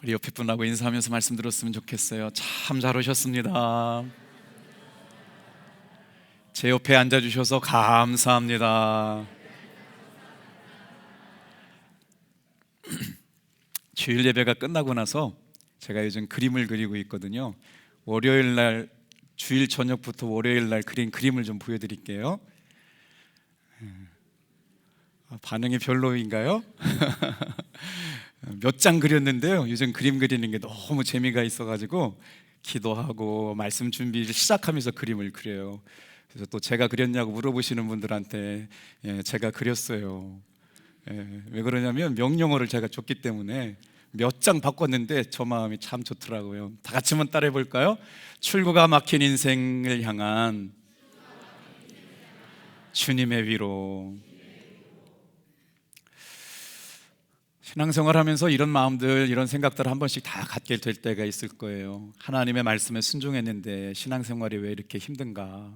우리 옆에 분하고 인사하면서 말씀 들었으면 좋겠어요. 참 잘 오셨습니다. 제 옆에 앉아주셔서 감사합니다. 주일 예배가 끝나고 나서 제가 요즘 그림을 그리고 있거든요. 월요일 날, 주일 저녁부터 월요일 날 그린 그림을 좀 보여드릴게요. 반응이 별로인가요? 몇 장 그렸는데요. 요즘 그림 그리는 게 너무 재미가 있어가지고 기도하고 말씀 준비를 시작하면서 그림을 그려요. 그래서 또 제가 그렸냐고 물어보시는 분들한테 제가 그렸어요. 왜 그러냐면 명령어를 제가 줬기 때문에 몇 장 바꿨는데 저 마음이 참 좋더라고요. 다 같이 한번 따라해 볼까요? 출구가 막힌 인생을 향한 주님의 위로. 신앙생활 하면서 이런 마음들, 이런 생각들 한 번씩 다 갖게 될 때가 있을 거예요. 하나님의 말씀에 순종했는데 신앙생활이 왜 이렇게 힘든가?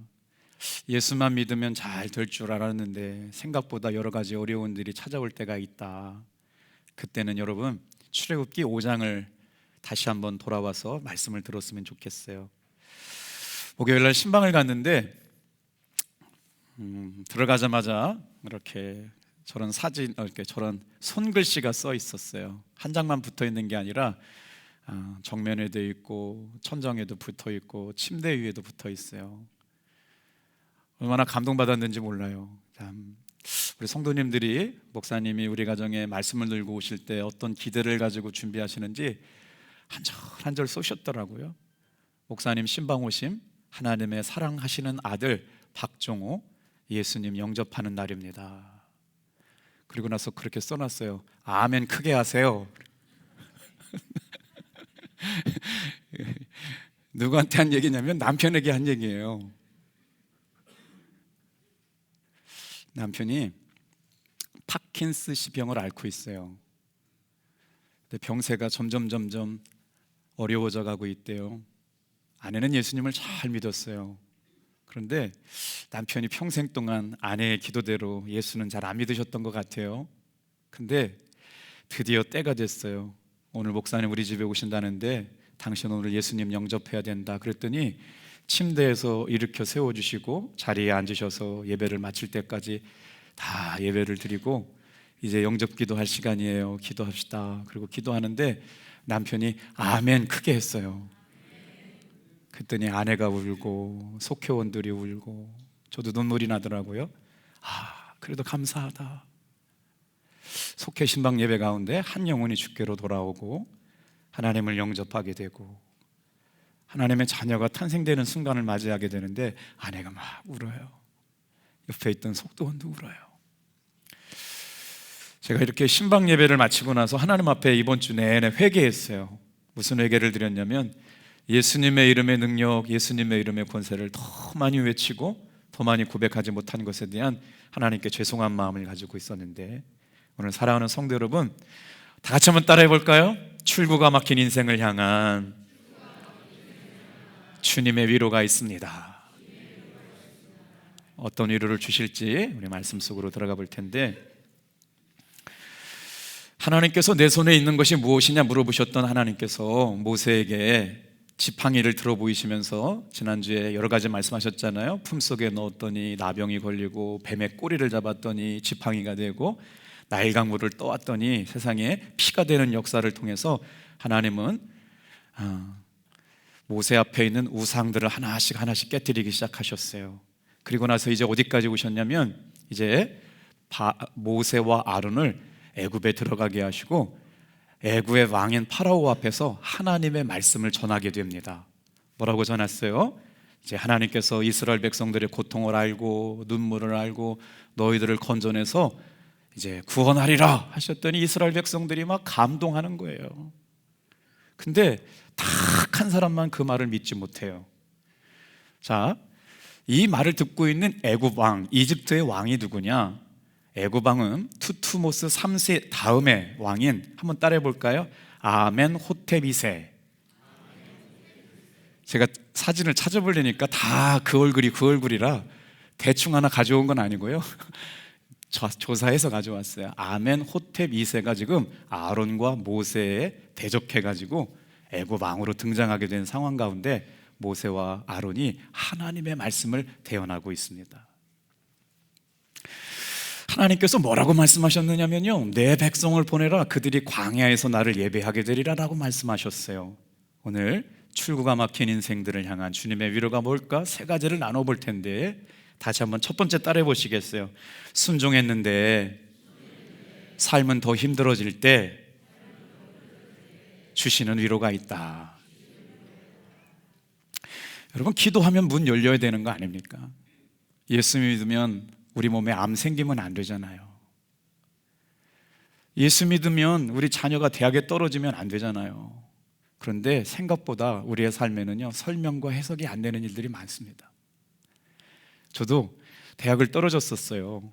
예수만 믿으면 잘 될 줄 알았는데 생각보다 여러 가지 어려운 일이 찾아올 때가 있다. 그때는 여러분 출애굽기 5장을 다시 한번 돌아와서 말씀을 들었으면 좋겠어요. 목요일 날 신방을 갔는데 들어가자마자 이렇게 저런 사진, 이렇게 저런 손글씨가 써 있었어요. 한 장만 붙어 있는 게 아니라 정면에도 있고 천장에도 붙어 있고 침대 위에도 붙어 있어요. 얼마나 감동받았는지 몰라요. 참, 우리 성도님들이, 목사님이 우리 가정에 말씀을 들고 오실 때 어떤 기대를 가지고 준비하시는지 한 절 한 절 쏘셨더라고요. 목사님 신방 오심, 하나님의 사랑하시는 아들 박종호 예수님 영접하는 날입니다. 그리고 나서 그렇게 써놨어요. 아멘 크게 하세요. 누구한테 한 얘기냐면 남편에게 한 얘기예요. 남편이 파킨스氏병을 앓고 있어요. 근데 병세가 점점 어려워져 가고 있대요. 아내는 예수님을 잘 믿었어요. 그런데 남편이 평생 동안 아내의 기도대로 예수는 잘 안 믿으셨던 것 같아요. 근데 드디어 때가 됐어요. 오늘 목사님 우리 집에 오신다는데 당신 오늘 예수님 영접해야 된다. 그랬더니 침대에서 일으켜 세워주시고 자리에 앉으셔서 예배를 마칠 때까지 다 예배를 드리고 이제 영접 기도할 시간이에요. 기도합시다. 그리고 기도하는데 남편이 아멘 크게 했어요. 그랬더니 아내가 울고 속회원들이 울고 저도 눈물이 나더라고요. 그래도 감사하다. 속회 신방 예배 가운데 한 영혼이 주께로 돌아오고 하나님을 영접하게 되고 하나님의 자녀가 탄생되는 순간을 맞이하게 되는데 아내가 막 울어요. 옆에 있던 속도원도 울어요. 제가 이렇게 신방 예배를 마치고 나서 하나님 앞에 이번 주 내내 회개했어요. 무슨 회개를 드렸냐면 예수님의 이름의 능력, 예수님의 이름의 권세를 더 많이 외치고 더 많이 고백하지 못한 것에 대한 하나님께 죄송한 마음을 가지고 있었는데 오늘 사랑하는 성도 여러분, 다 같이 한번 따라해 볼까요? 출구가 막힌 인생을 향한 주님의 위로가 있습니다. 어떤 위로를 주실지 우리 말씀 속으로 들어가 볼 텐데, 하나님께서 내 손에 있는 것이 무엇이냐 물어보셨던 하나님께서 모세에게 지팡이를 들어 보이시면서 지난주에 여러 가지 말씀하셨잖아요. 품속에 넣었더니 나병이 걸리고 뱀의 꼬리를 잡았더니 지팡이가 되고 나일강물을 떠왔더니 세상에 피가 되는 역사를 통해서 하나님은 모세 앞에 있는 우상들을 하나씩 깨뜨리기 시작하셨어요. 그리고 나서 이제 어디까지 오셨냐면 이제 모세와 아론을 애굽에 들어가게 하시고 애굽의 왕인 파라오 앞에서 하나님의 말씀을 전하게 됩니다. 뭐라고 전했어요? 이제 하나님께서 이스라엘 백성들의 고통을 알고 눈물을 알고 너희들을 건져내서 이제 구원하리라 하셨더니 이스라엘 백성들이 막 감동하는 거예요. 근데 딱 한 사람만 그 말을 믿지 못해요. 자, 이 말을 듣고 있는 애굽 왕, 이집트의 왕이 누구냐? 애굽 왕은 투투모스 3세 다음의 왕인, 한번 따라해 볼까요? 아멘호텝 2세. 제가 사진을 찾아보려니까 다 그 얼굴이라 대충 하나 가져온 건 아니고요. 조사해서 가져왔어요. 아멘 호텝 2세가 지금 아론과 모세에 대적해가지고 애굽 왕으로 등장하게 된 상황 가운데 모세와 아론이 하나님의 말씀을 대언하고 있습니다. 하나님께서 뭐라고 말씀하셨느냐면요, 내 백성을 보내라, 그들이 광야에서 나를 예배하게 되리라 라고 말씀하셨어요. 오늘 출구가 막힌 인생들을 향한 주님의 위로가 뭘까? 세 가지를 나눠볼 텐데 다시 한번 첫 번째 따라해 보시겠어요? 순종했는데 삶은 더 힘들어질 때 주시는 위로가 있다. 여러분, 기도하면 문 열려야 되는 거 아닙니까? 예수 믿으면 우리 몸에 암 생기면 안 되잖아요. 예수 믿으면 우리 자녀가 대학에 떨어지면 안 되잖아요. 그런데 생각보다 우리의 삶에는요, 설명과 해석이 안 되는 일들이 많습니다. 저도 대학을 떨어졌었어요.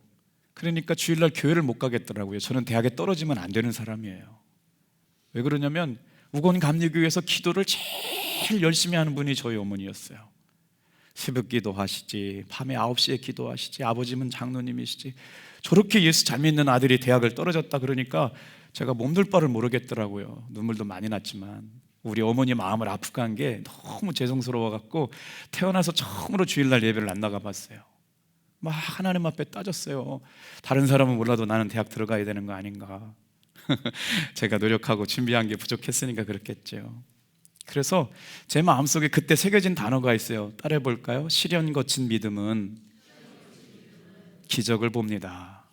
그러니까 주일날 교회를 못 가겠더라고요. 저는 대학에 떨어지면 안 되는 사람이에요. 왜 그러냐면 우건감리교회에서 기도를 제일 열심히 하는 분이 저희 어머니였어요. 새벽 기도하시지, 밤에 9시에 기도하시지, 아버지는 장로님이시지. 저렇게 예수 잘 믿는 아들이 대학을 떨어졌다 그러니까 제가 몸둘 바를 모르겠더라고요. 눈물도 많이 났지만 우리 어머니 마음을 아프게 한 게 너무 죄송스러워갖고 태어나서 처음으로 주일날 예배를 안 나가봤어요. 막 하나님 앞에 따졌어요. 다른 사람은 몰라도 나는 대학 들어가야 되는 거 아닌가. 제가 노력하고 준비한 게 부족했으니까 그렇겠죠. 그래서 제 마음속에 그때 새겨진 단어가 있어요. 따라해 볼까요? 시련 거친 믿음은 기적을 봅니다.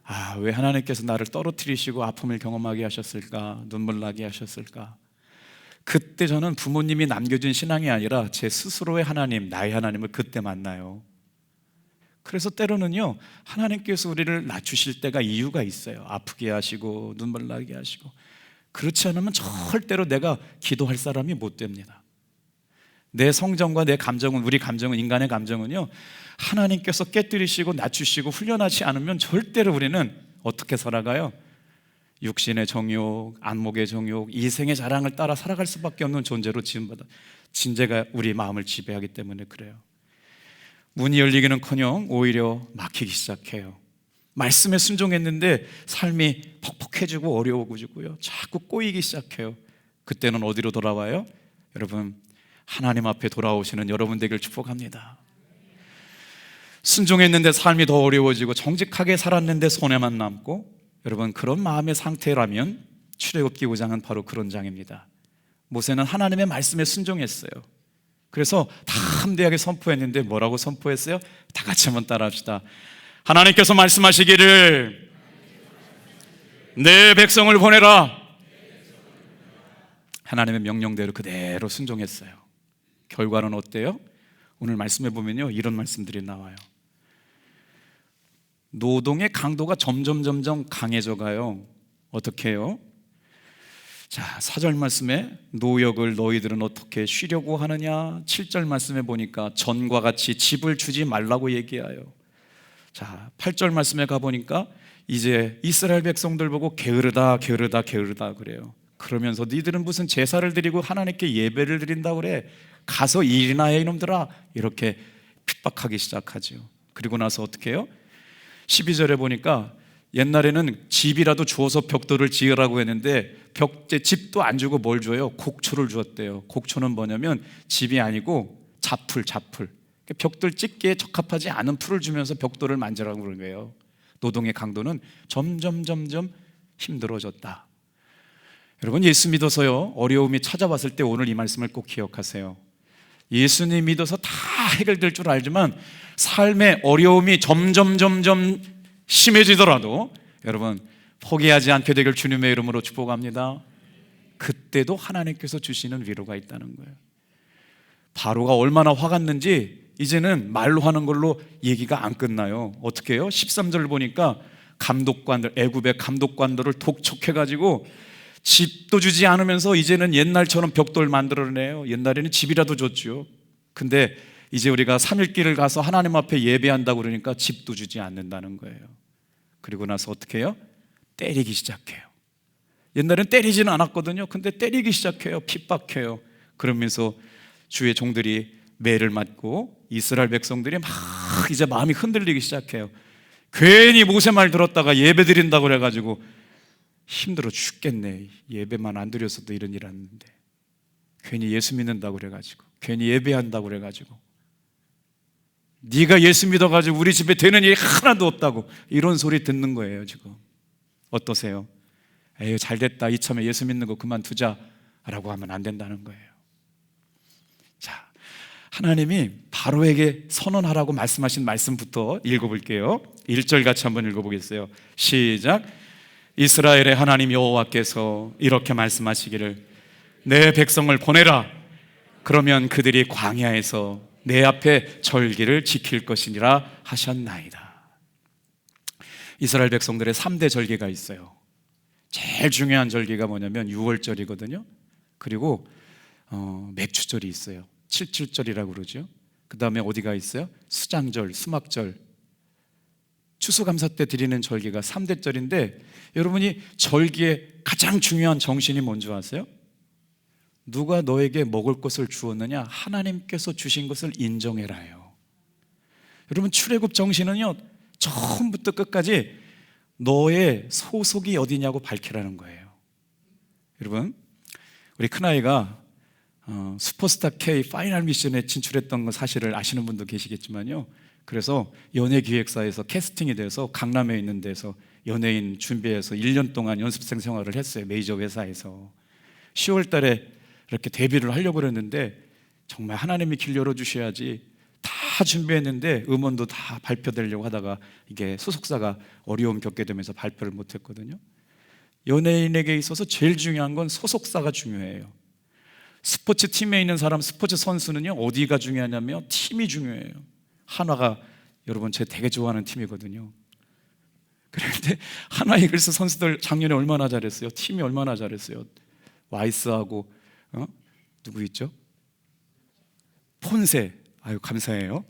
아, 왜 하나님께서 나를 떨어뜨리시고 아픔을 경험하게 하셨을까? 눈물 나게 하셨을까? 그때 저는 부모님이 남겨준 신앙이 아니라 제 스스로의 하나님, 나의 하나님을 그때 만나요. 그래서 때로는요, 하나님께서 우리를 낮추실 때가 이유가 있어요. 아프게 하시고 눈물 나게 하시고. 그렇지 않으면 절대로 내가 기도할 사람이 못 됩니다. 내 성정과 내 감정은, 우리 감정은, 인간의 감정은요, 하나님께서 깨뜨리시고 낮추시고 훈련하지 않으면 절대로 우리는 어떻게 살아가요? 육신의 정욕, 안목의 정욕, 이생의 자랑을 따라 살아갈 수밖에 없는 존재로 지음받아 진재가 우리 마음을 지배하기 때문에 그래요. 문이 열리기는커녕 오히려 막히기 시작해요. 말씀에 순종했는데 삶이 퍽퍽해지고 어려워지고요, 자꾸 꼬이기 시작해요. 그때는 어디로 돌아와요? 여러분, 하나님 앞에 돌아오시는 여러분 되길 축복합니다. 순종했는데 삶이 더 어려워지고 정직하게 살았는데 손해만 남고, 여러분 그런 마음의 상태라면 출애굽기 5장은 바로 그런 장입니다. 모세는 하나님의 말씀에 순종했어요. 그래서 다 함대하게 선포했는데 뭐라고 선포했어요? 다 같이 한번 따라합시다. 하나님께서 말씀하시기를 내 백성을 보내라. 하나님의 명령대로 그대로 순종했어요. 결과는 어때요? 오늘 말씀해 보면요, 이런 말씀들이 나와요. 노동의 강도가 점점 강해져 가요. 어떻게 해요? 자, 4절 말씀에 노역을 너희들은 어떻게 쉬려고 하느냐. 7절 말씀에 보니까 전과 같이 집을 주지 말라고 얘기해요. 자, 8절 말씀에 가보니까 이제 이스라엘 백성들 보고 게으르다 그래요. 그러면서 니들은 무슨 제사를 드리고 하나님께 예배를 드린다고 그래? 가서 일이나 해 이놈들아. 이렇게 핍박하기 시작하죠. 그리고 나서 어떻게 해요? 12절에 보니까 옛날에는 집이라도 주어서 벽돌을 지으라고 했는데 집도 안 주고 뭘 줘요? 곡초를 주었대요. 곡초는 뭐냐면 집이 아니고 자풀. 벽돌 찍기에 적합하지 않은 풀을 주면서 벽돌을 만지라고 그런 거예요. 노동의 강도는 점점 힘들어졌다. 여러분, 예수 믿어서요, 어려움이 찾아왔을 때 오늘 이 말씀을 꼭 기억하세요. 예수님 믿어서 다 해결될 줄 알지만 삶의 어려움이 점점 심해지더라도 여러분 포기하지 않게 되길 주님의 이름으로 축복합니다. 그때도 하나님께서 주시는 위로가 있다는 거예요. 바로가 얼마나 화갔는지 이제는 말로 하는 걸로 얘기가 안 끝나요. 어떻게 해요? 13절 보니까 애굽의 감독관들을 독촉해가지고 집도 주지 않으면서 이제는 옛날처럼 벽돌 만들어내요. 옛날에는 집이라도 줬죠. 근데 이제 우리가 3일길을 가서 하나님 앞에 예배한다고 그러니까 집도 주지 않는다는 거예요. 그리고 나서 어떻게 해요? 때리기 시작해요. 옛날엔 때리지는 않았거든요. 근데 때리기 시작해요. 핍박해요. 그러면서 주의 종들이 매를 맞고 이스라엘 백성들이 막 이제 마음이 흔들리기 시작해요. 괜히 모세 말 들었다가 예배 드린다고 그래가지고 힘들어 죽겠네. 예배만 안 드렸어도 이런 일 하는데, 괜히 예수 믿는다고 그래가지고, 괜히 예배한다고 그래가지고, 네가 예수 믿어가지고 우리 집에 되는 일이 하나도 없다고 이런 소리 듣는 거예요 지금. 어떠세요? 에휴 잘됐다, 이참에 예수 믿는 거 그만두자 라고 하면 안 된다는 거예요. 자, 하나님이 바로에게 선언하라고 말씀하신 말씀부터 읽어볼게요. 1절 같이 한번 읽어보겠어요. 시작. 이스라엘의 하나님 여호와께서 이렇게 말씀하시기를 내 백성을 보내라. 그러면 그들이 광야에서 내 앞에 절기를 지킬 것이니라 하셨나이다. 이스라엘 백성들의 3대 절기가 있어요. 제일 중요한 절기가 뭐냐면 6월절이거든요. 그리고 맥주절이 있어요. 77절이라고 그러죠. 그 다음에 어디가 있어요? 수장절, 수막절, 추수감사 때 드리는 절기가 3대 절인데, 여러분이 절기의 가장 중요한 정신이 뭔지 아세요? 누가 너에게 먹을 것을 주었느냐? 하나님께서 주신 것을 인정해라요. 여러분, 출애굽 정신은요, 처음부터 끝까지 너의 소속이 어디냐고 밝히라는 거예요. 여러분, 우리 큰아이가 슈퍼스타 K 파이널 미션에 진출했던 거 사실을 아시는 분도 계시겠지만요, 그래서 연예기획사에서 캐스팅이 돼서 강남에 있는 데서 연예인 준비해서 1년 동안 연습생 생활을 했어요. 메이저 회사에서. 10월 달에 이렇게 데뷔를 하려고 그랬는데, 정말 하나님이 길 열어주셔야지 다 준비했는데 음원도 다 발표되려고 하다가 이게 소속사가 어려움 겪게 되면서 발표를 못했거든요. 연예인에게 있어서 제일 중요한 건 소속사가 중요해요. 스포츠 팀에 있는 사람, 스포츠 선수는요, 어디가 중요하냐면 팀이 중요해요. 한화가 여러분 제 되게 좋아하는 팀이거든요. 그런데 한화 이글스 선수들 작년에 얼마나 잘했어요? 팀이 얼마나 잘했어요? 와이스하고 누구 있죠? 폰세. 아유 감사해요.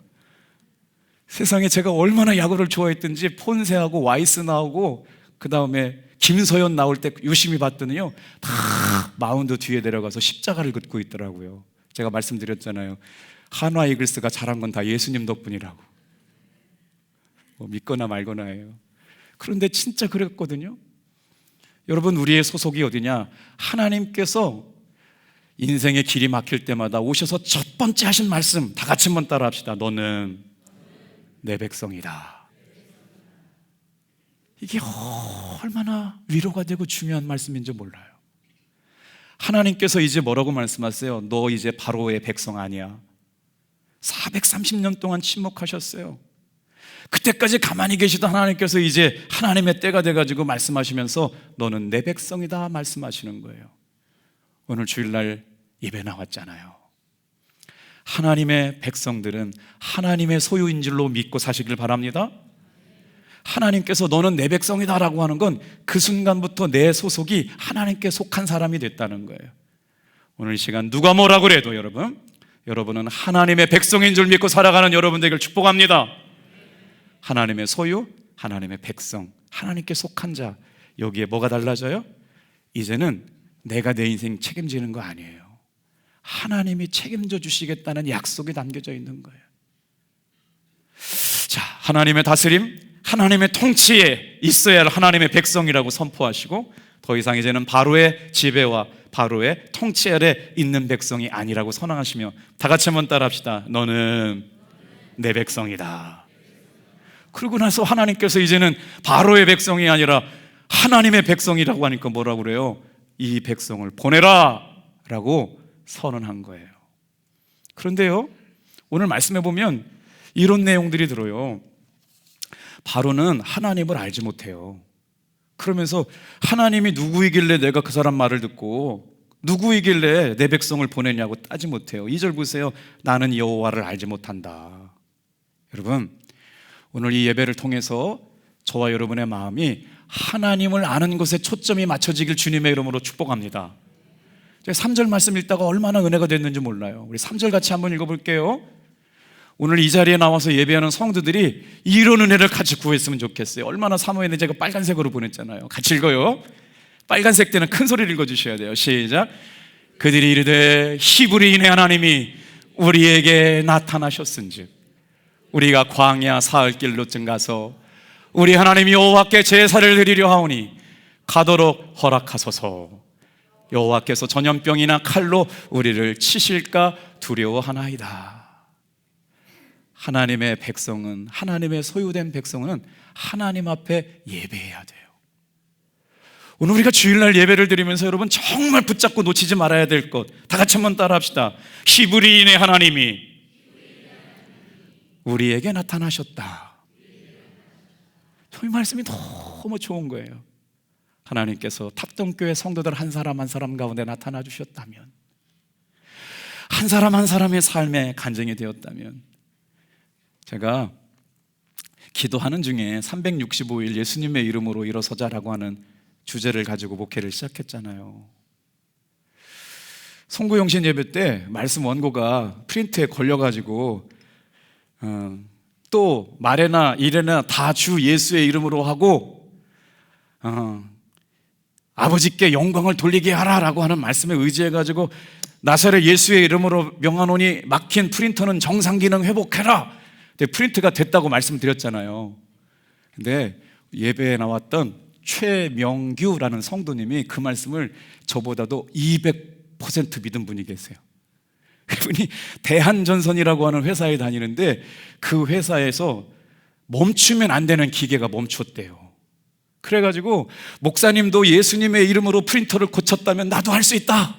세상에 제가 얼마나 야구를 좋아했든지 폰세하고 와이스 나오고 그 다음에 김서현 나올 때 유심히 봤더니요, 다 마운드 뒤에 내려가서 십자가를 긋고 있더라고요. 제가 말씀드렸잖아요. 한화 이글스가 잘한 건 다 예수님 덕분이라고. 뭐 믿거나 말거나예요. 그런데 진짜 그랬거든요. 여러분, 우리의 소속이 어디냐? 하나님께서 인생의 길이 막힐 때마다 오셔서 첫 번째 하신 말씀, 다 같이 한번 따라 합시다. 너는 내 백성이다. 이게 얼마나 위로가 되고 중요한 말씀인지 몰라요. 하나님께서 이제 뭐라고 말씀하세요? 너 이제 바로의 백성 아니야. 430년 동안 침묵하셨어요. 그때까지 가만히 계시던 하나님께서 이제 하나님의 때가 돼가지고 말씀하시면서 너는 내 백성이다 말씀하시는 거예요. 오늘 주일날 예배 나왔잖아요. 하나님의 백성들은 하나님의 소유인 줄로 믿고 사시길 바랍니다. 하나님께서 너는 내 백성이다 라고 하는 건 그 순간부터 내 소속이 하나님께 속한 사람이 됐다는 거예요. 오늘 이 시간 누가 뭐라고 그래도 여러분은 하나님의 백성인 줄 믿고 살아가는 여러분 되길 축복합니다. 하나님의 소유, 하나님의 백성, 하나님께 속한 자, 여기에 뭐가 달라져요? 이제는 내가 내 인생 책임지는 거 아니에요. 하나님이 책임져 주시겠다는 약속이 담겨져 있는 거예요. 자, 하나님의 다스림, 하나님의 통치에 있어야 할 하나님의 백성이라고 선포하시고, 더 이상 이제는 바로의 지배와 바로의 통치 아래 있는 백성이 아니라고 선언하시며, 다 같이 한번 따라합시다. 너는 내 백성이다. 그러고 나서 하나님께서 이제는 바로의 백성이 아니라 하나님의 백성이라고 하니까 뭐라고 그래요? 이 백성을 보내라 라고 선언한 거예요. 그런데요, 오늘 말씀해 보면 이런 내용들이 들어요. 바로는 하나님을 알지 못해요. 그러면서 하나님이 누구이길래 내가 그 사람 말을 듣고 누구이길래 내 백성을 보내냐고 따지 못해요. 2절 보세요. 나는 여호와를 알지 못한다. 여러분, 오늘 이 예배를 통해서 저와 여러분의 마음이 하나님을 아는 것에 초점이 맞춰지길 주님의 이름으로 축복합니다. 제가 3절 말씀 읽다가 얼마나 은혜가 됐는지 몰라요. 우리 3절 같이 한번 읽어볼게요. 오늘 이 자리에 나와서 예배하는 성도들이 이런 은혜를 같이 구했으면 좋겠어요. 얼마나 사모했는데 제가 빨간색으로 보냈잖아요. 같이 읽어요. 빨간색 때는 큰 소리를 읽어주셔야 돼요. 시작. 그들이 이르되 히브리인의 하나님이 우리에게 나타나셨은즉 우리가 광야 사흘길로 증가서 우리 하나님 여호와께 제사를 드리려 하오니 가도록 허락하소서. 여호와께서 전염병이나 칼로 우리를 치실까 두려워하나이다. 하나님의 백성은, 하나님의 소유된 백성은 하나님 앞에 예배해야 돼요. 오늘 우리가 주일날 예배를 드리면서 여러분 정말 붙잡고 놓치지 말아야 될 것, 다 같이 한번 따라 합시다. 히브리인의 하나님이 우리에게 나타나셨다. 이 말씀이 너무 좋은 거예요. 하나님께서 탑동교회 성도들 한 사람 한 사람 가운데 나타나 주셨다면, 한 사람 한 사람의 삶에 간증이 되었다면, 제가 기도하는 중에 365일 예수님의 이름으로 일어서자라고 하는 주제를 가지고 목회를 시작했잖아요. 송구영신 예배 때 말씀 원고가 프린트에 걸려가지고 또 말에나 일에나 다 주 예수의 이름으로 하고 아버지께 영광을 돌리게 하라라고 하는 말씀에 의지해가지고 나사렛 예수의 이름으로 명하노니 막힌 프린터는 정상 기능 회복해라. 근데 프린트가 됐다고 말씀드렸잖아요. 근데 예배에 나왔던 최명규라는 성도님이 그 말씀을 저보다도 200% 믿은 분이 계세요. 그분이 대한전선이라고 하는 회사에 다니는데 그 회사에서 멈추면 안 되는 기계가 멈췄대요. 그래가지고 목사님도 예수님의 이름으로 프린터를 고쳤다면 나도 할 수 있다.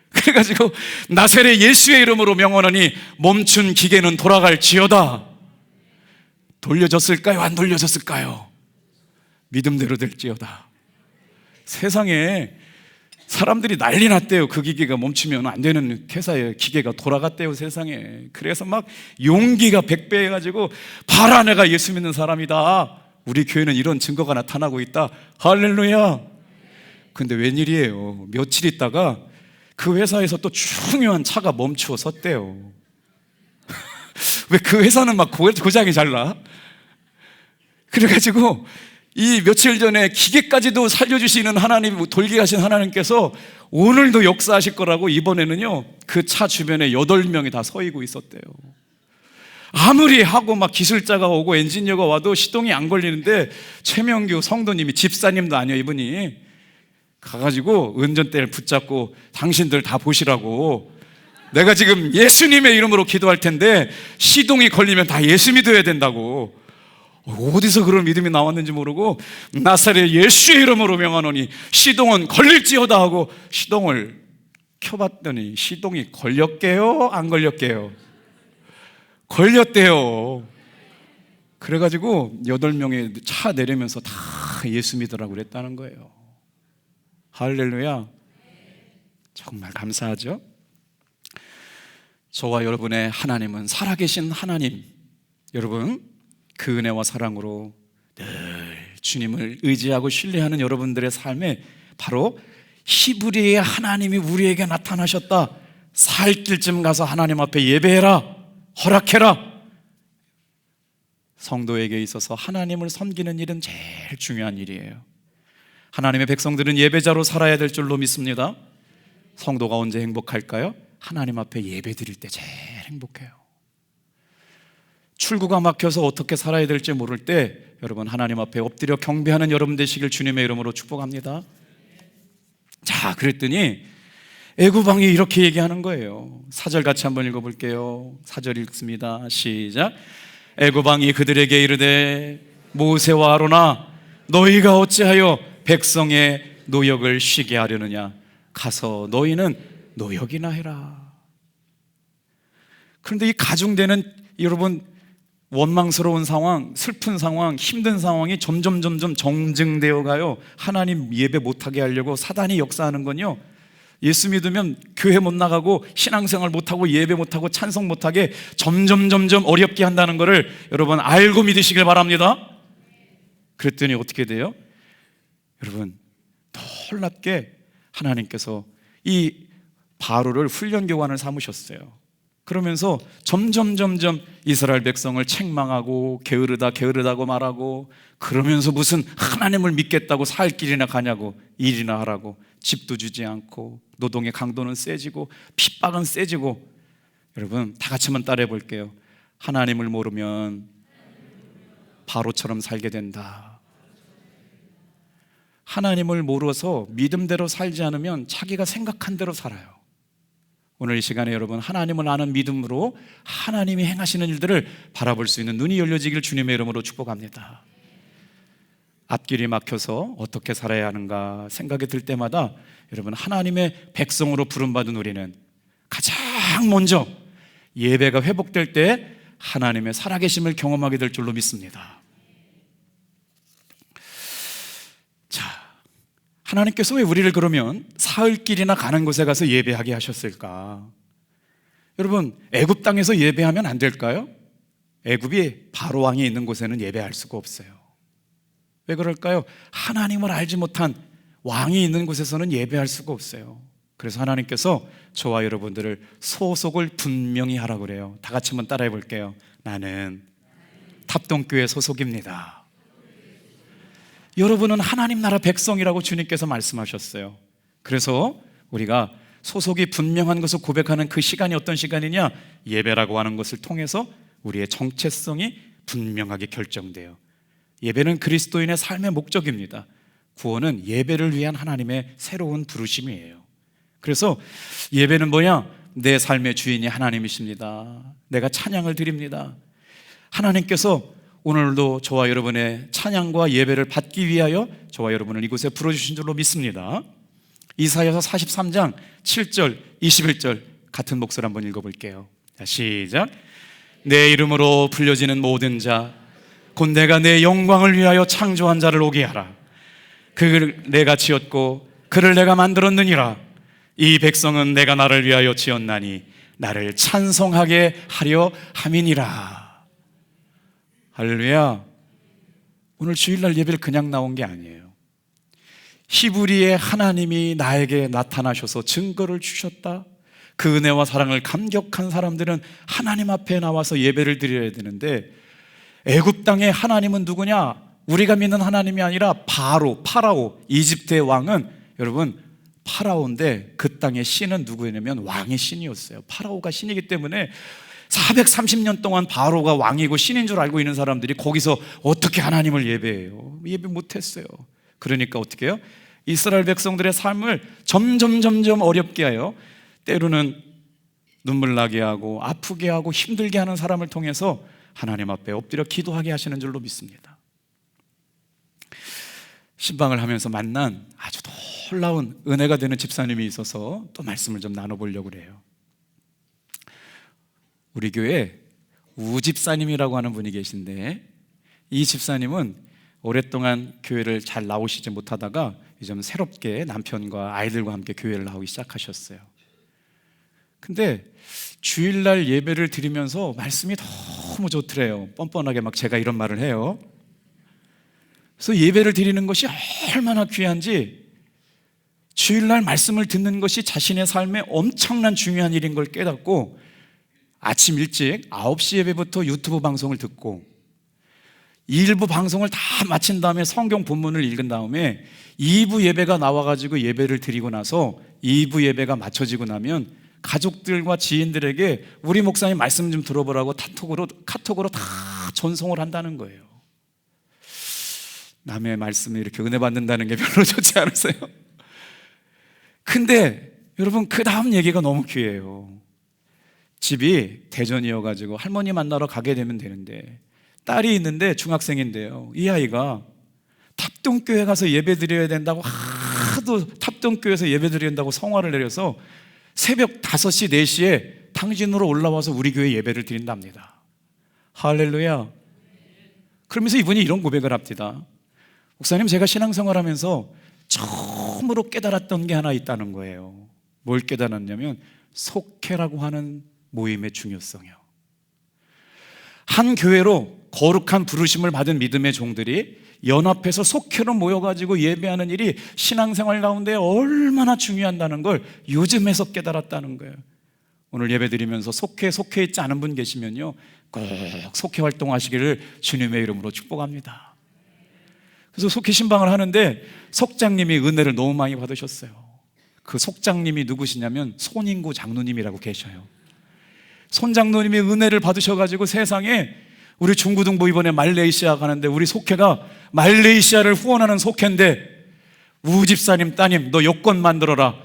그래가지고 나사렛 예수의 이름으로 명하노니 멈춘 기계는 돌아갈지어다. 돌려졌을까요? 안 돌려졌을까요? 믿음대로 될지어다. 세상에 사람들이 난리 났대요. 그 기계가 멈추면 안 되는 회사에 기계가 돌아갔대요, 세상에. 그래서 막 용기가 100배 해가지고 봐라, 내가 예수 믿는 사람이다. 우리 교회는 이런 증거가 나타나고 있다. 할렐루야. 근데 웬일이에요? 며칠 있다가 그 회사에서 또 중요한 차가 멈추어 섰대요. 왜 그 회사는 막 고장이 잘 나? 그래가지고 이 며칠 전에 기계까지도 살려주시는 하나님, 돌게 하신 하나님께서 오늘도 역사하실 거라고 이번에는요 그 차 주변에 8명이 다 서이고 있었대요. 아무리 하고 막 기술자가 오고 엔지니어가 와도 시동이 안 걸리는데 최명규 성도님이, 집사님도 아니에요 이분이, 가가지고 운전대를 붙잡고 당신들 다 보시라고, 내가 지금 예수님의 이름으로 기도할 텐데 시동이 걸리면 다 예수 믿어야 된다고. 어디서 그런 믿음이 나왔는지 모르고 나사렛 예수의 이름으로 명하노니 시동은 걸릴지어다 하고 시동을 켜봤더니 시동이 걸렸게요? 안 걸렸게요? 걸렸대요. 그래가지고 8명이 차 내리면서 다 예수 믿으라고 그랬다는 거예요. 할렐루야. 정말 감사하죠? 저와 여러분의 하나님은 살아계신 하나님. 여러분, 그 은혜와 사랑으로 늘 주님을 의지하고 신뢰하는 여러분들의 삶에 바로 히브리의 하나님이 우리에게 나타나셨다. 살 길쯤 가서 하나님 앞에 예배해라, 허락해라. 성도에게 있어서 하나님을 섬기는 일은 제일 중요한 일이에요. 하나님의 백성들은 예배자로 살아야 될 줄로 믿습니다. 성도가 언제 행복할까요? 하나님 앞에 예배 드릴 때 제일 행복해요. 출구가 막혀서 어떻게 살아야 될지 모를 때 여러분 하나님 앞에 엎드려 경배하는 여러분 되시길 주님의 이름으로 축복합니다. 자, 그랬더니 애구방이 이렇게 얘기하는 거예요. 4절 같이 한번 읽어볼게요. 4절 읽습니다. 시작. 애구방이 그들에게 이르되 모세와 아론아, 너희가 어찌하여 백성의 노역을 쉬게 하려느냐? 가서 너희는 노역이나 해라. 그런데 이 가중되는 여러분 원망스러운 상황, 슬픈 상황, 힘든 상황이 점점 정증되어 가요. 하나님 예배 못하게 하려고 사단이 역사하는 건요, 예수 믿으면 교회 못 나가고 신앙생활 못하고 예배 못하고 찬송 못하게 점점 어렵게 한다는 것을 여러분 알고 믿으시길 바랍니다. 그랬더니 어떻게 돼요? 여러분 놀랍게 하나님께서 이 바로를 훈련교관을 삼으셨어요. 그러면서 점점 이스라엘 백성을 책망하고 게으르다고 말하고, 그러면서 무슨 하나님을 믿겠다고 살 길이나 가냐고, 일이나 하라고, 집도 주지 않고, 노동의 강도는 세지고 핍박은 세지고. 여러분 다 같이 한번 따라해 볼게요. 하나님을 모르면 바로처럼 살게 된다. 하나님을 모르서 믿음대로 살지 않으면 자기가 생각한 대로 살아요. 오늘 이 시간에 여러분, 하나님을 아는 믿음으로 하나님이 행하시는 일들을 바라볼 수 있는 눈이 열려지길 주님의 이름으로 축복합니다. 앞길이 막혀서 어떻게 살아야 하는가 생각이 들 때마다 여러분, 하나님의 백성으로 부름받은 우리는 가장 먼저 예배가 회복될 때 하나님의 살아계심을 경험하게 될 줄로 믿습니다. 자, 하나님께서 왜 우리를 그러면 사흘길이나 가는 곳에 가서 예배하게 하셨을까? 여러분, 애굽 땅에서 예배하면 안 될까요? 애굽이 바로 왕이 있는 곳에는 예배할 수가 없어요. 왜 그럴까요? 하나님을 알지 못한 왕이 있는 곳에서는 예배할 수가 없어요. 그래서 하나님께서 저와 여러분들을 소속을 분명히 하라고 그래요. 다 같이 한번 따라해 볼게요. 나는 탑동교회 소속입니다. 여러분은 하나님 나라 백성이라고 주님께서 말씀하셨어요. 그래서 우리가 소속이 분명한 것을 고백하는 그 시간이 어떤 시간이냐? 예배라고 하는 것을 통해서 우리의 정체성이 분명하게 결정돼요. 예배는 그리스도인의 삶의 목적입니다. 구원은 예배를 위한 하나님의 새로운 부르심이에요. 그래서 예배는 뭐냐? 내 삶의 주인이 하나님이십니다. 내가 찬양을 드립니다. 하나님께서 오늘도 저와 여러분의 찬양과 예배를 받기 위하여 저와 여러분을 이곳에 불러주신 줄로 믿습니다. 이사야서 43장 7절 21절 같은 목소리 한번 읽어볼게요. 자, 시작. 내 이름으로 불려지는 모든 자 곧 내가 내 영광을 위하여 창조한 자를 오게 하라. 그를 내가 지었고 그를 내가 만들었느니라. 이 백성은 내가 나를 위하여 지었나니 나를 찬송하게 하려 함이니라. 할렐루야. 오늘 주일날 예배를 그냥 나온 게 아니에요. 히브리의 하나님이 나에게 나타나셔서 증거를 주셨다. 그 은혜와 사랑을 감격한 사람들은 하나님 앞에 나와서 예배를 드려야 되는데, 애굽 땅의 하나님은 누구냐? 우리가 믿는 하나님이 아니라 파라오, 이집트의 왕은 여러분 파라오인데 그 땅의 신은 누구였냐면 왕의 신이었어요. 파라오가 신이기 때문에 430년 동안 바로가 왕이고 신인 줄 알고 있는 사람들이 거기서 어떻게 하나님을 예배해요? 예배 못했어요. 그러니까 어떻게 해요? 이스라엘 백성들의 삶을 점점 어렵게 하여 때로는 눈물 나게 하고 아프게 하고 힘들게 하는 사람을 통해서 하나님 앞에 엎드려 기도하게 하시는 줄로 믿습니다. 신방을 하면서 만난 아주 놀라운 은혜가 되는 집사님이 있어서 또 말씀을 좀 나눠보려고 그래요. 우리 교회에 우집사님이라고 하는 분이 계신데, 이 집사님은 오랫동안 교회를 잘 나오시지 못하다가 이제 새롭게 남편과 아이들과 함께 교회를 나오기 시작하셨어요. 근데 주일날 예배를 드리면서 말씀이 너무 좋더래요. 뻔뻔하게 막 제가 이런 말을 해요. 그래서 예배를 드리는 것이 얼마나 귀한지, 주일날 말씀을 듣는 것이 자신의 삶에 엄청난 중요한 일인 걸 깨닫고 아침 일찍 9시 예배부터 유튜브 방송을 듣고 1부 방송을 다 마친 다음에 성경 본문을 읽은 다음에 2부 예배가 나와가지고 예배를 드리고 나서 2부 예배가 마쳐지고 나면 가족들과 지인들에게 우리 목사님 말씀 좀 들어보라고 카톡으로 다 전송을 한다는 거예요. 남의 말씀에 이렇게 은혜 받는다는 게 별로 좋지 않으세요? 근데 여러분, 그 다음 얘기가 너무 귀해요. 집이 대전이어가지고 할머니 만나러 가게 되면 되는데, 딸이 있는데 중학생인데요, 이 아이가 탑동교회 가서 예배 드려야 된다고 하도 탑동교회에서 예배 드려야 된다고 성화를 내려서 새벽 5시, 4시에 당진으로 올라와서 우리 교회 예배를 드린답니다. 할렐루야. 그러면서 이분이 이런 고백을 합니다. 목사님, 제가 신앙생활하면서 처음으로 깨달았던 게 하나 있다는 거예요. 뭘 깨달았냐면 속회라고 하는 모임의 중요성이요. 한 교회로 거룩한 부르심을 받은 믿음의 종들이 연합해서 속회로 모여가지고 예배하는 일이 신앙생활 가운데 얼마나 중요하다는 걸 요즘에서 깨달았다는 거예요. 오늘 예배 드리면서 속회에 있지 않은 분 계시면요, 꼭 속회 활동하시기를 주님의 이름으로 축복합니다. 그래서 속회 신방을 하는데 속장님이 은혜를 너무 많이 받으셨어요. 그 속장님이 누구시냐면 손인구 장로님이라고 계셔요. 손 장로님이 은혜를 받으셔가지고 세상에 우리 중고등부 이번에 말레이시아 가는데 우리 속회가 말레이시아를 후원하는 속회인데 우 집사님 따님 너 여권 만들어라.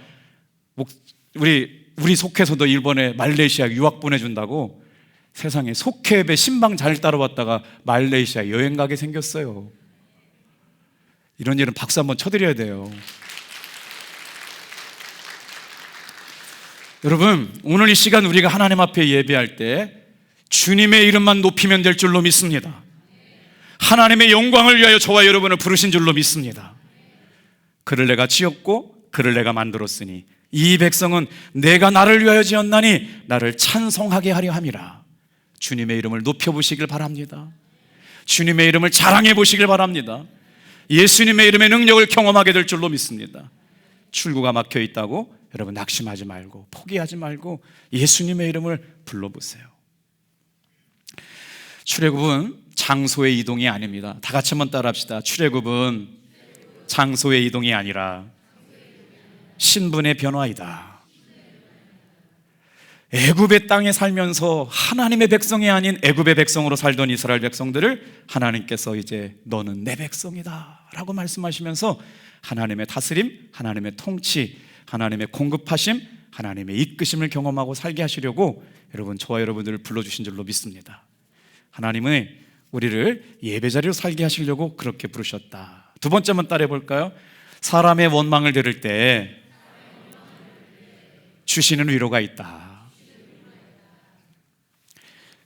우리 속회에서도 일본에 말레이시아 유학 보내준다고 세상에 속회배 신방 잘 따라왔다가 말레이시아 여행 가게 생겼어요. 이런 일은 박수 한번 쳐드려야 돼요. 여러분, 오늘 이 시간 우리가 하나님 앞에 예배할 때 주님의 이름만 높이면 될 줄로 믿습니다. 하나님의 영광을 위하여 저와 여러분을 부르신 줄로 믿습니다. 그를 내가 지었고 그를 내가 만들었으니 이 백성은 내가 나를 위하여 지었나니 나를 찬송하게 하려 함이라. 주님의 이름을 높여보시길 바랍니다. 주님의 이름을 자랑해 보시길 바랍니다. 예수님의 이름의 능력을 경험하게 될 줄로 믿습니다. 출구가 막혀 있다고 여러분 낙심하지 말고 포기하지 말고 예수님의 이름을 불러보세요. 출애굽은 장소의 이동이 아닙니다. 다 같이 한번 따라합시다. 출애굽은 장소의 이동이 아니라 신분의 변화이다. 애굽의 땅에 살면서 하나님의 백성이 아닌 애굽의 백성으로 살던 이스라엘 백성들을 하나님께서 이제 너는 내 백성이다 라고 말씀하시면서 하나님의 다스림, 하나님의 통치, 하나님의 공급하심, 하나님의 이끄심을 경험하고 살게 하시려고 여러분 저와 여러분들을 불러주신 줄로 믿습니다. 하나님은 우리를 예배자리로 살게 하시려고 그렇게 부르셨다. 두 번째 한번 따라해 볼까요? 사람의 원망을 들을 때 주시는 위로가 있다.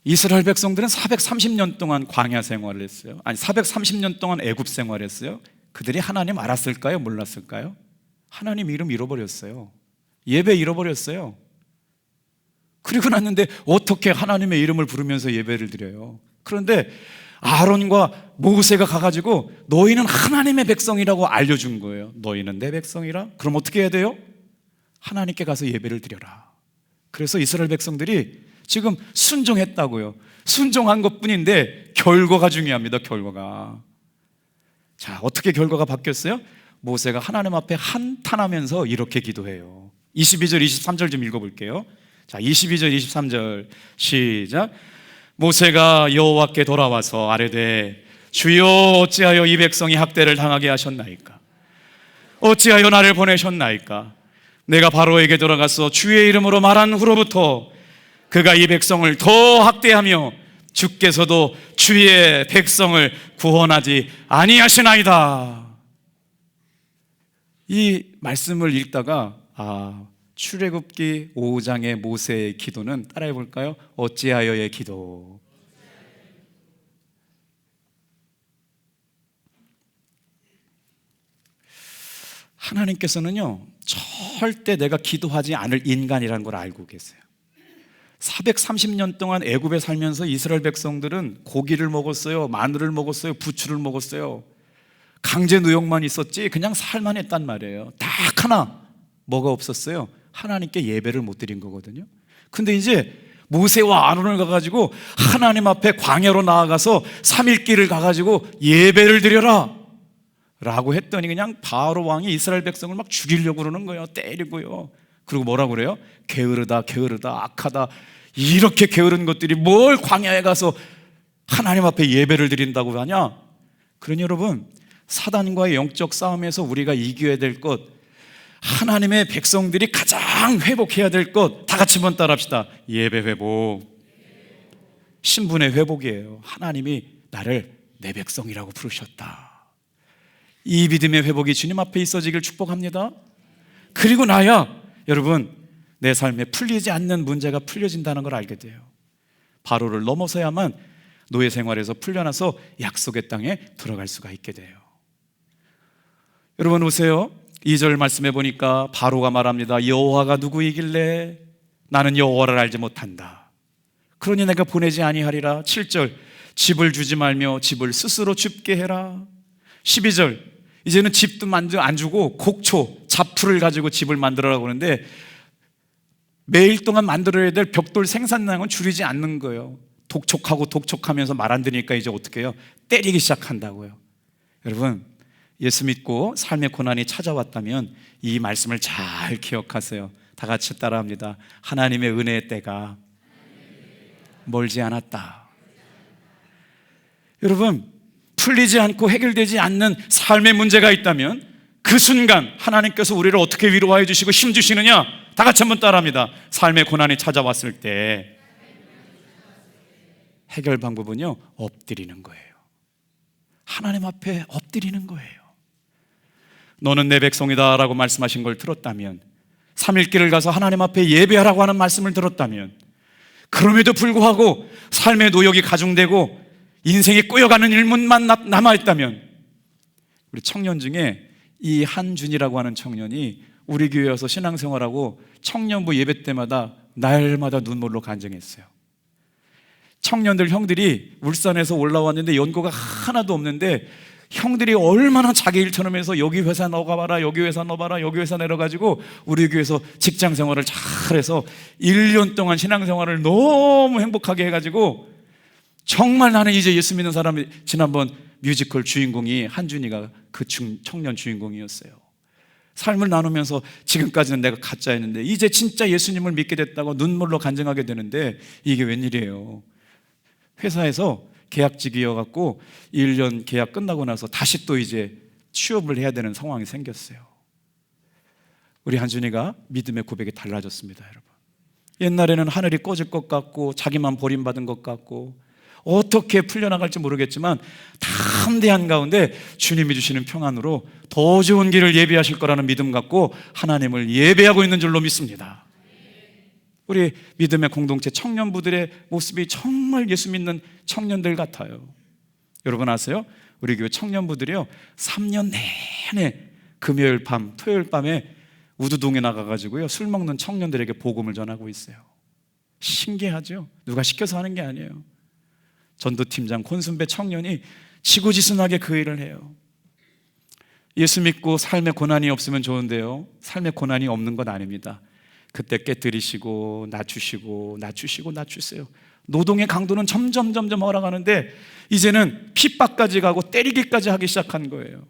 이스라엘 백성들은 430년 동안 광야 생활을 했어요. 아니 430년 동안 애굽 생활을 했어요. 그들이 하나님 알았을까요? 몰랐을까요? 하나님 이름 잃어버렸어요. 예배 잃어버렸어요. 그리고 났는데 어떻게 하나님의 이름을 부르면서 예배를 드려요? 그런데 아론과 모세가 가가지고 너희는 하나님의 백성이라고 알려준 거예요. 너희는 내 백성이라? 그럼 어떻게 해야 돼요? 하나님께 가서 예배를 드려라. 그래서 이스라엘 백성들이 지금 순종했다고요. 순종한 것뿐인데 결과가 중요합니다. 결과가. 자, 어떻게 결과가 바뀌었어요? 모세가 하나님 앞에 한탄하면서 이렇게 기도해요. 22절 23절 좀 읽어볼게요. 자, 22절 23절 시작. 모세가 여호와께 돌아와서 아뢰되 주여 어찌하여 이 백성이 학대를 당하게 하셨나이까? 어찌하여 나를 보내셨나이까? 내가 바로에게 돌아가서 주의 이름으로 말한 후로부터 그가 이 백성을 더 학대하며 주께서도 주의 백성을 구원하지 아니하시나이다. 이 말씀을 읽다가 출애굽기 5장의 모세의 기도는 따라해 볼까요? 어찌하여의 기도. 하나님께서는요 절대 내가 기도하지 않을 인간이라는 걸 알고 계세요. 430년 동안 애굽에 살면서 이스라엘 백성들은 고기를 먹었어요, 마늘을 먹었어요, 부추를 먹었어요. 강제 노역만 있었지 그냥 살만 했단 말이에요. 딱 하나 뭐가 없었어요? 하나님께 예배를 못 드린 거거든요. 근데 이제 모세와 아론을 가가지고 하나님 앞에 광야로 나아가서 3일길을 가가지고 예배를 드려라 라고 했더니 그냥 바로 왕이 이스라엘 백성을 막 죽이려고 그러는 거예요. 때리고요. 그리고 뭐라고 그래요? 게으르다 게으르다 악하다. 이렇게 게으른 것들이 뭘 광야에 가서 하나님 앞에 예배를 드린다고 하냐? 그러니 여러분 사단과의 영적 싸움에서 우리가 이겨야 될 것, 하나님의 백성들이 가장 회복해야 될 것, 다 같이 한번 따라합시다. 예배 회복, 신분의 회복이에요. 하나님이 나를 내 백성이라고 부르셨다. 이 믿음의 회복이 주님 앞에 있어지길 축복합니다. 그리고 나야 여러분 내 삶에 풀리지 않는 문제가 풀려진다는 걸 알게 돼요. 바로를 넘어서야만 노예 생활에서 풀려나서 약속의 땅에 들어갈 수가 있게 돼요. 여러분 보세요. 2절 말씀해 보니까 바로가 말합니다. 여호와가 누구이길래 나는 여호와를 알지 못한다. 그러니 내가 보내지 아니하리라. 7절 집을 주지 말며 집을 스스로 줍게 해라. 12절 이제는 집도 안 주고 곡초, 잡풀을 가지고 집을 만들어라고 하는데 매일 동안 만들어야 될 벽돌 생산량은 줄이지 않는 거예요. 독촉하고 독촉하면서 말 안 들으니까 이제 어떻게 해요? 때리기 시작한다고요. 여러분 예수 믿고 삶의 고난이 찾아왔다면 이 말씀을 잘 기억하세요. 다 같이 따라합니다. 하나님의 은혜의 때가 멀지 않았다. 여러분, 풀리지 않고 해결되지 않는 삶의 문제가 있다면 그 순간 하나님께서 우리를 어떻게 위로해 주시고 힘 주시느냐? 다 같이 한번 따라합니다. 삶의 고난이 찾아왔을 때 해결 방법은요, 엎드리는 거예요. 하나님 앞에 엎드리는 거예요. 너는 내 백성이다 라고 말씀하신 걸 들었다면, 3일길을 가서 하나님 앞에 예배하라고 하는 말씀을 들었다면, 그럼에도 불구하고 삶의 노역이 가중되고 인생이 꼬여가는 일문만 남아있다면, 우리 청년 중에 이 한준이라고 하는 청년이 우리 교회에 와서 신앙생활하고 청년부 예배 때마다 날마다 눈물로 간증했어요. 청년들 형들이 울산에서 올라왔는데 연고가 하나도 없는데 형들이 얼마나 자기 일처럼 해서 여기 회사 넣어가봐라, 여기 회사 넣어봐라, 여기 회사 내려가지고 우리 교회에서 직장생활을 잘해서 1년 동안 신앙생활을 너무 행복하게 해가지고, 정말 나는 이제 예수 믿는 사람이, 지난번 뮤지컬 주인공이 한준이가 그 청년 주인공이었어요. 삶을 나누면서 지금까지는 내가 가짜였는데 이제 진짜 예수님을 믿게 됐다고 눈물로 간증하게 되는데, 이게 웬일이에요. 회사에서 계약직이어갖고 1년 계약 끝나고 나서 다시 또 이제 취업을 해야 되는 상황이 생겼어요. 우리 한준이가 믿음의 고백이 달라졌습니다, 여러분. 옛날에는 하늘이 꺼질 것 같고 자기만 버림받은 것 같고 어떻게 풀려나갈지 모르겠지만 담대한 가운데 주님이 주시는 평안으로 더 좋은 길을 예비하실 거라는 믿음 갖고 하나님을 예배하고 있는 줄로 믿습니다. 우리 믿음의 공동체 청년부들의 모습이 정말 예수 믿는 청년들 같아요. 여러분 아세요? 우리 교회 청년부들이요, 3년 내내 금요일 밤, 토요일 밤에 우두동에 나가가지고요, 술 먹는 청년들에게 복음을 전하고 있어요. 신기하죠? 누가 시켜서 하는 게 아니에요. 전도팀장 권순배 청년이 지고지순하게 그 일을 해요. 예수 믿고 삶의 고난이 없으면 좋은데요, 삶의 고난이 없는 건 아닙니다. 그때 깨뜨리시고 낮추시고 낮추세요. 노동의 강도는 점점 올라가는데 이제는 핍박까지 가고 때리기까지 하기 시작한 거예요.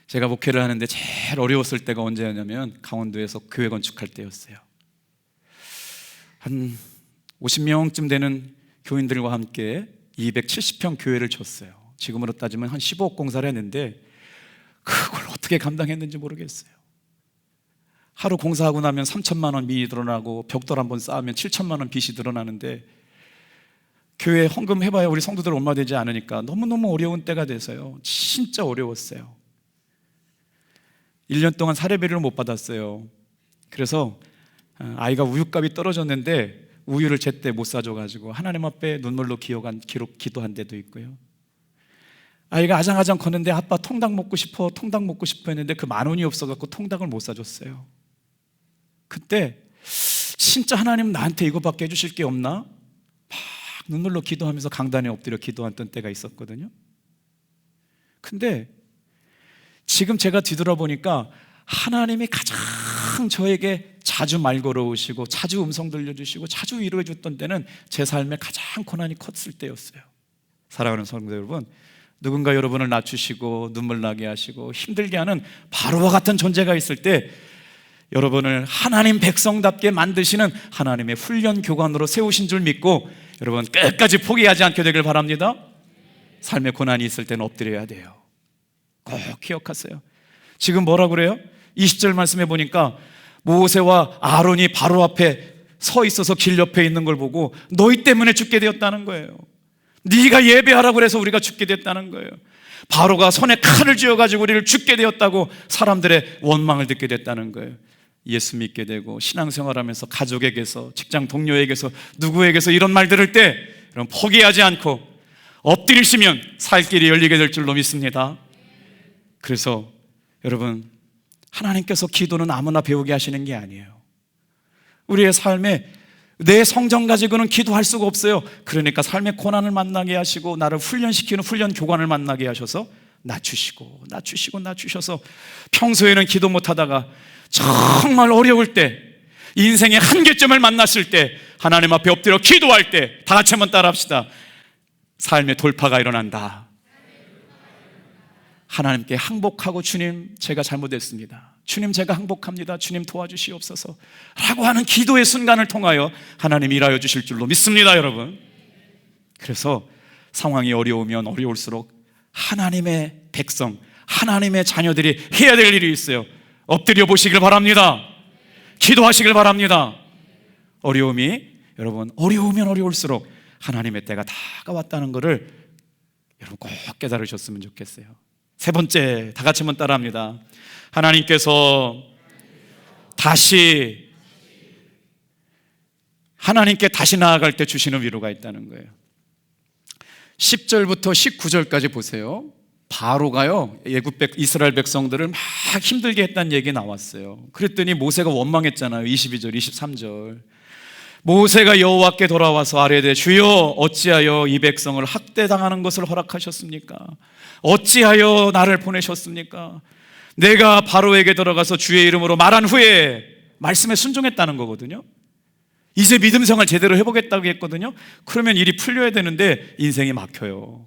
제가 목회를 하는데 제일 어려웠을 때가 언제였냐면 강원도에서 교회 건축할 때였어요. 한 50명쯤 되는 교인들과 함께 270평 교회를 쳤어요. 지금으로 따지면 한 15억 공사를 했는데 그걸 어떻게 감당했는지 모르겠어요. 하루 공사하고 나면 3천만 원 빚이 드러나고 벽돌 한번 쌓으면 7천만 원 빚이 드러나는데 교회 헌금 해봐야 우리 성도들 얼마 되지 않으니까 너무너무 어려운 때가 돼서요, 진짜 어려웠어요. 1년 동안 사례비를 못 받았어요. 그래서 아이가 우유값이 떨어졌는데 우유를 제때 못 사줘가지고 하나님 앞에 눈물로 기도한 데도 있고요. 아이가 아장아장 걷는데 아빠 통닭 먹고 싶어 했는데 그 10,000원이 없어갖고 통닭을 못 사줬어요. 그때 진짜 하나님 나한테 이거밖에 해주실 게 없나? 막 눈물로 기도하면서 강단에 엎드려 기도했던 때가 있었거든요. 근데 지금 제가 뒤돌아보니까 하나님이 가장 저에게 자주 말 걸어오시고 자주 음성 들려주시고 자주 위로해 줬던 때는 제 삶에 가장 고난이 컸을 때였어요. 사랑하는 성도 여러분, 누군가 여러분을 낮추시고 눈물 나게 하시고 힘들게 하는 바로와 같은 존재가 있을 때 여러분을 하나님 백성답게 만드시는 하나님의 훈련 교관으로 세우신 줄 믿고 여러분 끝까지 포기하지 않게 되길 바랍니다. 삶의 고난이 있을 때는 엎드려야 돼요. 꼭 기억하세요. 지금 뭐라고 그래요? 20절 말씀해 보니까 모세와 아론이 바로 앞에 서 있어서 길 옆에 있는 걸 보고 너희 때문에 죽게 되었다는 거예요. 네가 예배하라고 그래서 우리가 죽게 됐다는 거예요. 바로가 손에 칼을 쥐어가지고 우리를 죽게 되었다고 사람들의 원망을 듣게 됐다는 거예요. 예수 믿게 되고 신앙생활하면서 가족에게서 직장 동료에게서 누구에게서 이런 말 들을 때 여러분 포기하지 않고 엎드리시면 살 길이 열리게 될 줄로 믿습니다. 그래서 여러분 하나님께서 기도는 아무나 배우게 하시는 게 아니에요. 우리의 삶에 내 성정 가지고는 기도할 수가 없어요. 그러니까 삶의 고난을 만나게 하시고 나를 훈련시키는 훈련 교관을 만나게 하셔서 낮추셔서 평소에는 기도 못하다가 정말 어려울 때 인생의 한계점을 만났을 때 하나님 앞에 엎드려 기도할 때 다 같이 한번 따라합시다. 삶의 돌파가 일어난다. 하나님께 항복하고 주님 제가 잘못했습니다. 주님 제가 항복합니다. 주님 도와주시옵소서 라고 하는 기도의 순간을 통하여 하나님이 일하여 주실 줄로 믿습니다. 여러분, 그래서 상황이 어려우면 어려울수록 하나님의 백성, 하나님의 자녀들이 해야 될 일이 있어요. 엎드려 보시길 바랍니다. 기도하시길 바랍니다. 여러분 어려우면 어려울수록 하나님의 때가 다가왔다는 것을 여러분 꼭 깨달으셨으면 좋겠어요. 세 번째, 다 같이 한번 따라합니다. 하나님께 다시 나아갈 때 주시는 위로가 있다는 거예요. 10절부터 19절까지 보세요. 바로가요, 이스라엘 백성들을 막 힘들게 했다는 얘기 나왔어요. 그랬더니 모세가 원망했잖아요. 22절, 23절. 모세가 여호와께 돌아와서 아뢰되 주여 어찌하여 이 백성을 학대당하는 것을 허락하셨습니까? 어찌하여 나를 보내셨습니까? 내가 바로에게 들어가서 주의 이름으로 말한 후에 말씀에 순종했다는 거거든요. 이제 믿음 생활 제대로 해보겠다고 했거든요. 그러면 일이 풀려야 되는데 인생이 막혀요.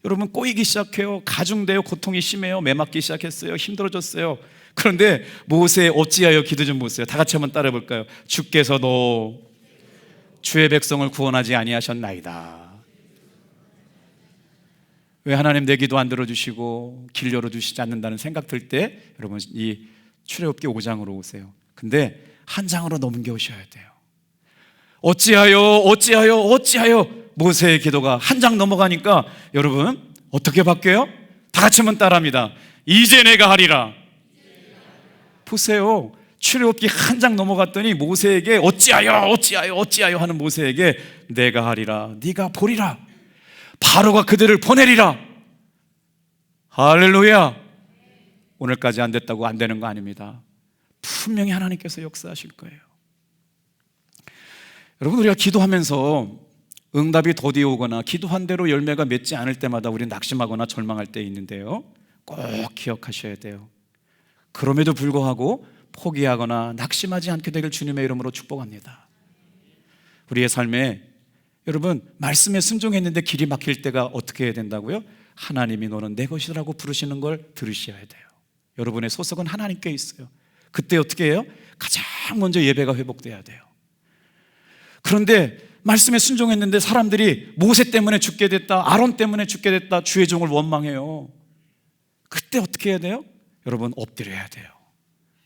여러분 꼬이기 시작해요. 가중돼요. 고통이 심해요. 매맞기 시작했어요. 힘들어졌어요. 그런데 모세 어찌하여 기도 좀 보세요. 다 같이 한번 따라 볼까요? 주께서도 주의 백성을 구원하지 아니하셨나이다. 왜 하나님 내 기도 안 들어주시고 길 열어주시지 않는다는 생각 들 때 여러분 이 출애굽기 5장으로 오세요. 근데 한 장으로 넘겨오셔야 돼요. 어찌하여 모세의 기도가 한 장 넘어가니까 여러분 어떻게 바뀌어요? 다 같이 한번 따라합니다. 이제 내가 하리라. 보세요. 출애굽기 한 장 넘어갔더니 모세에게 어찌하여 하는 모세에게 내가 하리라, 네가 보리라, 바로가 그들을 보내리라. 할렐루야. 오늘까지 안 됐다고 안 되는 거 아닙니다. 분명히 하나님께서 역사하실 거예요. 여러분 우리가 기도하면서 응답이 더디 오거나 기도한 대로 열매가 맺지 않을 때마다 우리는 낙심하거나 절망할 때 있는데요, 꼭 기억하셔야 돼요. 그럼에도 불구하고 포기하거나 낙심하지 않게 되길 주님의 이름으로 축복합니다. 우리의 삶에 여러분 말씀에 순종했는데 길이 막힐 때가 어떻게 해야 된다고요? 하나님이 너는 내 것이라고 부르시는 걸 들으셔야 돼요. 여러분의 소속은 하나님께 있어요. 그때 어떻게 해요? 가장 먼저 예배가 회복돼야 돼요. 그런데 말씀에 순종했는데 사람들이 모세 때문에 죽게 됐다, 아론 때문에 죽게 됐다, 주의 종을 원망해요. 그때 어떻게 해야 돼요? 여러분 엎드려야 돼요.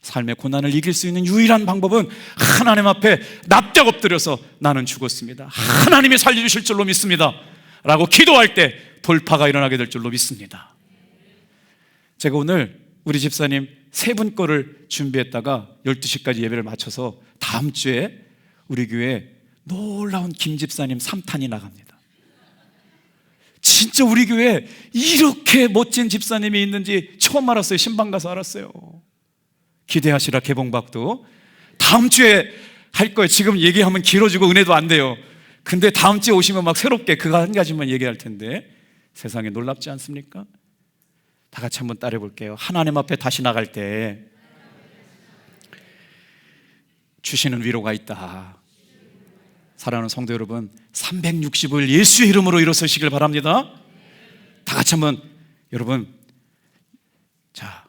삶의 고난을 이길 수 있는 유일한 방법은 하나님 앞에 납작 엎드려서 나는 죽었습니다, 하나님이 살려주실 줄로 믿습니다 라고 기도할 때 돌파가 일어나게 될 줄로 믿습니다. 제가 오늘 우리 집사님 세 분 거를 준비했다가 12시까지 예배를 마쳐서 다음 주에 우리 교회 놀라운 김 집사님 3탄이 나갑니다. 진짜 우리 교회에 이렇게 멋진 집사님이 있는지 처음 알았어요. 신방 가서 알았어요. 기대하시라. 개봉박도 다음 주에 할 거예요. 지금 얘기하면 길어지고 은혜도 안 돼요. 근데 다음 주에 오시면 막 새롭게 그거 한 가지만 얘기할 텐데 세상에 놀랍지 않습니까? 다 같이 한번 따라해 볼게요. 하나님 앞에 다시 나갈 때 주시는 위로가 있다. 사랑하는 성도 여러분, 360을 예수의 이름으로 일어서시길 바랍니다. 다 같이 한번 여러분, 자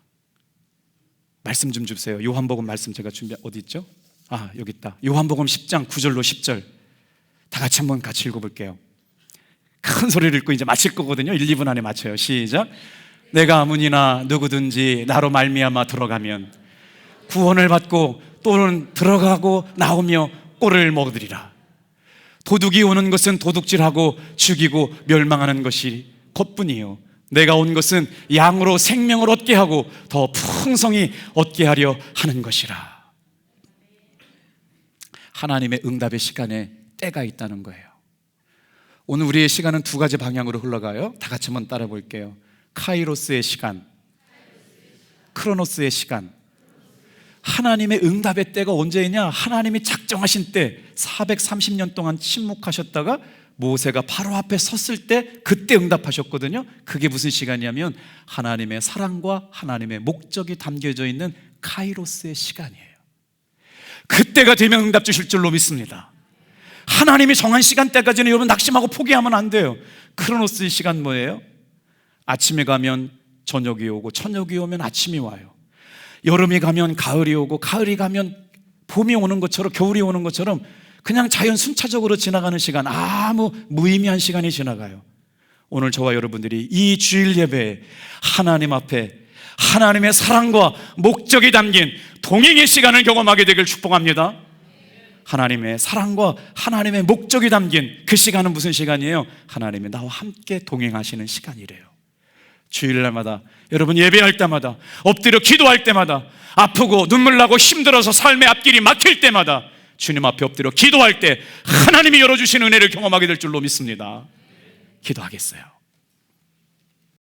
말씀 좀 주세요. 요한복음 말씀 제가 준비 어디 있죠? 여기 있다. 요한복음 10장 9절로 10절 다 같이 한번 같이 읽어볼게요. 큰 소리를 읽고 이제 마칠 거거든요. 1, 2분 안에 마쳐요. 시작. 내가 아무니나 누구든지 나로 말미암아 들어가면 구원을 받고 또는 들어가고 나오며 꼴을 먹으리라. 도둑이 오는 것은 도둑질하고 죽이고 멸망하는 것이 것뿐이요 내가 온 것은 양으로 생명을 얻게 하고 더 풍성히 얻게 하려 하는 것이라. 하나님의 응답의 시간에 때가 있다는 거예요. 오늘 우리의 시간은 두 가지 방향으로 흘러가요. 다 같이 한번 따라 볼게요. 카이로스의 시간, 크로노스의 시간. 하나님의 응답의 때가 언제냐? 하나님이 작정하신 때 430년 동안 침묵하셨다가 모세가 바로 앞에 섰을 때 그때 응답하셨거든요. 그게 무슨 시간이냐면 하나님의 사랑과 하나님의 목적이 담겨져 있는 카이로스의 시간이에요. 그때가 되면 응답 주실 줄로 믿습니다. 하나님이 정한 시간대까지는 여러분 낙심하고 포기하면 안 돼요. 크로노스의 시간 뭐예요? 아침에 가면 저녁이 오고 저녁이 오면 아침이 와요. 여름이 가면 가을이 오고 가을이 가면 봄이 오는 것처럼 겨울이 오는 것처럼 그냥 자연 순차적으로 지나가는 시간, 아무 무의미한 시간이 지나가요. 오늘 저와 여러분들이 이 주일 예배에 하나님 앞에 하나님의 사랑과 목적이 담긴 동행의 시간을 경험하게 되길 축복합니다. 하나님의 사랑과 하나님의 목적이 담긴 그 시간은 무슨 시간이에요? 하나님이 나와 함께 동행하시는 시간이래요. 주일날마다 여러분 예배할 때마다 엎드려 기도할 때마다 아프고 눈물 나고 힘들어서 삶의 앞길이 막힐 때마다 주님 앞에 엎드려 기도할 때 하나님이 열어주신 은혜를 경험하게 될 줄로 믿습니다. 기도하겠어요.